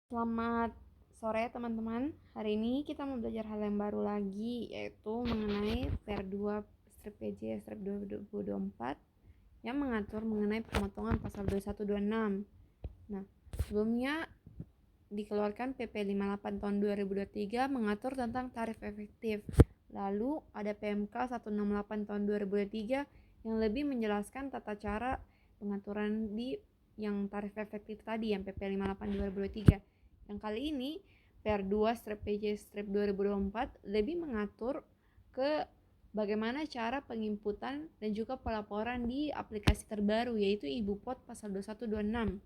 Selamat sore teman-teman. Hari ini kita mau belajar hal yang baru lagi, yaitu mengenai PR 2 strip PJ strip 2024 yang mengatur mengenai pemotongan pasal 2126. Nah, sebelumnya dikeluarkan PP 58 tahun 2023 mengatur tentang tarif efektif. Lalu ada PMK 168 tahun 2023 yang lebih menjelaskan tata cara pengaturan di yang tarif efektif tadi yang PP 58 2023. Yang kali ini PR2 strip PJ strip 2024 lebih mengatur ke bagaimana cara penginputan dan juga pelaporan di aplikasi terbaru, yaitu IbuPot pasal 2126.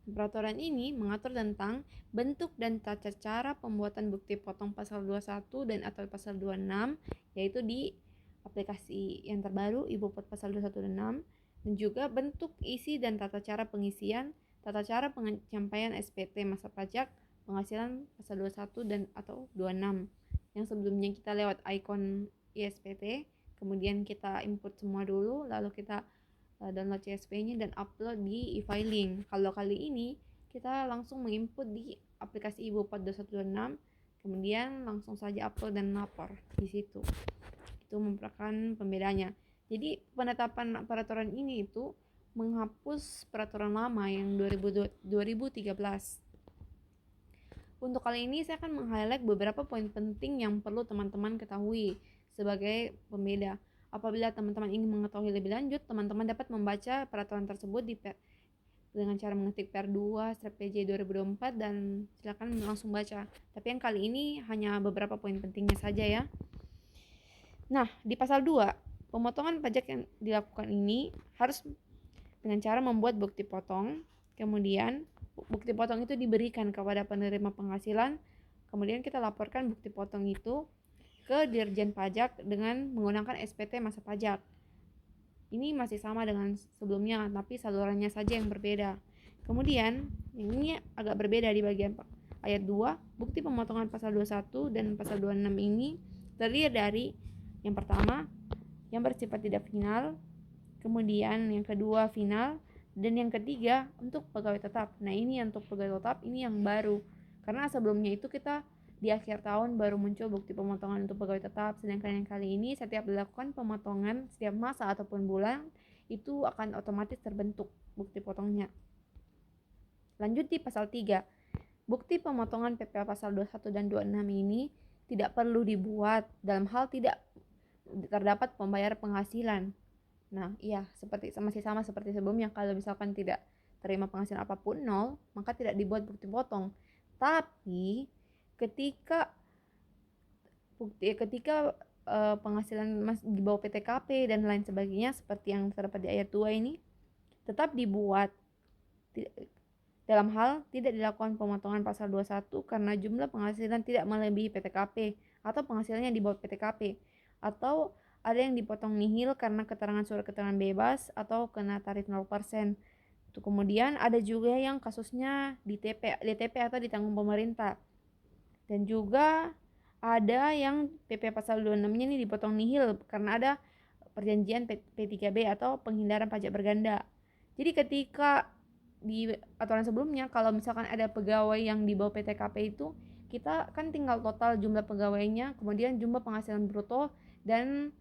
Peraturan ini mengatur tentang bentuk dan tata cara pembuatan bukti potong pasal 21 dan atau pasal 26, yaitu di aplikasi yang terbaru IbuPot pasal 2126, dan juga bentuk, isi, dan tata cara pengisian, tata cara penyampaian SPT masa pajak penghasilan pasal 21 dan atau 26. Yang sebelumnya kita lewat ikon ISPT, kemudian kita input semua dulu, lalu kita download CSV-nya dan upload di e-filing. Kalau kali ini kita langsung menginput di aplikasi IbuPot 2126, kemudian langsung saja upload dan lapor di situ. Itu merupakan pembedanya. Jadi penetapan peraturan ini itu menghapus peraturan lama yang 2013. Untuk kali ini saya akan meng-highlight beberapa poin penting yang perlu teman-teman ketahui sebagai pembeda. Apabila teman-teman ingin mengetahui lebih lanjut, teman-teman dapat membaca peraturan tersebut dengan cara mengetik PR2 strip PJ 2024 dan silakan langsung baca. Tapi yang kali ini hanya beberapa poin pentingnya saja ya. Nah, di pasal 2, pemotongan pajak yang dilakukan ini harus dengan cara membuat bukti potong. Kemudian bukti potong itu diberikan kepada penerima penghasilan. Kemudian kita laporkan bukti potong itu ke Dirjen Pajak dengan menggunakan SPT masa pajak. Ini masih sama dengan sebelumnya, tapi salurannya saja yang berbeda. Kemudian, ini agak berbeda di bagian ayat 2, bukti pemotongan pasal 21 dan pasal 26 ini terdiri dari yang pertama, yang bersifat tidak final, kemudian yang kedua final, dan yang ketiga untuk pegawai tetap. Nah, ini untuk pegawai tetap ini yang baru. Karena sebelumnya itu kita di akhir tahun baru muncul bukti pemotongan untuk pegawai tetap, sedangkan yang kali ini setiap dilakukan pemotongan setiap masa ataupun bulan itu akan otomatis terbentuk bukti potongnya. Lanjut di pasal 3, bukti pemotongan PPh pasal 21 dan 26 ini tidak perlu dibuat dalam hal tidak terdapat pembayar penghasilan. Nah, iya, masih sama seperti sebelumnya. Kalau misalkan tidak terima penghasilan apapun 0, maka tidak dibuat bukti potong. Tapi ketika penghasilan di bawah PTKP dan lain sebagainya seperti yang terdapat di ayat 2 ini tetap dibuat dalam hal tidak dilakukan pemotongan pasal 21 karena jumlah penghasilan tidak melebihi PTKP atau penghasilannya di bawah PTKP, atau ada yang dipotong nihil karena keterangan surat keterangan bebas atau kena tarif 0%. Kemudian ada juga yang kasusnya DTP atau ditanggung pemerintah. Dan juga ada yang PP pasal 26-nya ini dipotong nihil karena ada perjanjian P3B atau penghindaran pajak berganda. Jadi ketika di aturan sebelumnya kalau misalkan ada pegawai yang di bawah PTKP itu, kita kan tinggal total jumlah pegawainya, kemudian jumlah penghasilan bruto, dan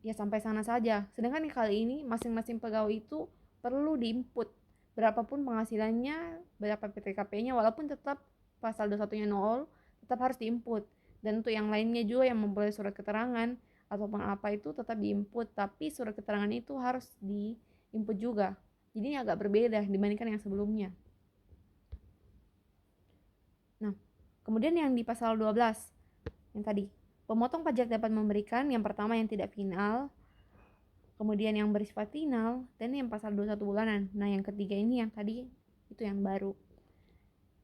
ya sampai sana saja. Sedangkan kali ini masing-masing pegawai itu perlu diinput berapapun penghasilannya, berapa PTKP-nya, walaupun tetap pasal 21-nya 0, tetap harus diinput. Dan untuk yang lainnya juga yang memperoleh surat keterangan ataupun apa itu tetap diinput, tapi surat keterangan itu harus diinput juga. Jadi ini agak berbeda dibandingkan yang sebelumnya. Nah, kemudian yang di pasal 12 yang tadi, pemotong pajak dapat memberikan yang pertama yang tidak final, kemudian yang bersifat final, dan yang pasal 21 bulanan. Nah, yang ketiga ini yang tadi itu yang baru.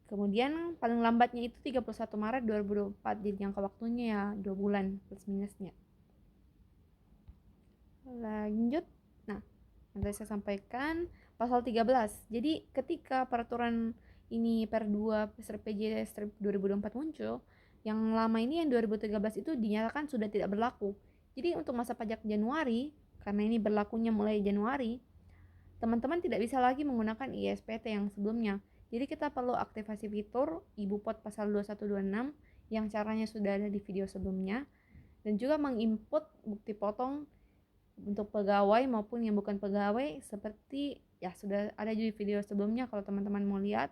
Kemudian paling lambatnya itu 31 Maret 2024, jadi jangka waktunya ya 2 bulan plus minusnya. Lanjut. Nah, yang tadi saya sampaikan pasal 13. Jadi ketika peraturan ini per 2 PJ 2024 muncul, yang lama ini yang 2013 itu dinyatakan sudah tidak berlaku. Jadi untuk masa pajak Januari, karena ini berlakunya mulai Januari, teman-teman tidak bisa lagi menggunakan ISPT yang sebelumnya. Jadi kita perlu aktivasi fitur Ibu Pot pasal 2126 yang caranya sudah ada di video sebelumnya, dan juga menginput bukti potong untuk pegawai maupun yang bukan pegawai seperti ya sudah ada di video sebelumnya kalau teman-teman mau lihat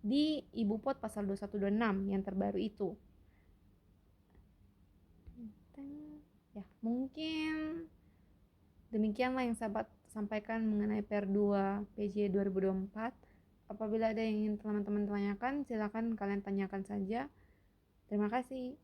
di Ibu Pot pasal 2126 yang terbaru itu. Ya, mungkin demikianlah yang saya sampaikan mengenai PR2 PJ 2024. Apabila ada yang ingin teman-teman tanyakan, silakan kalian tanyakan saja. Terima kasih.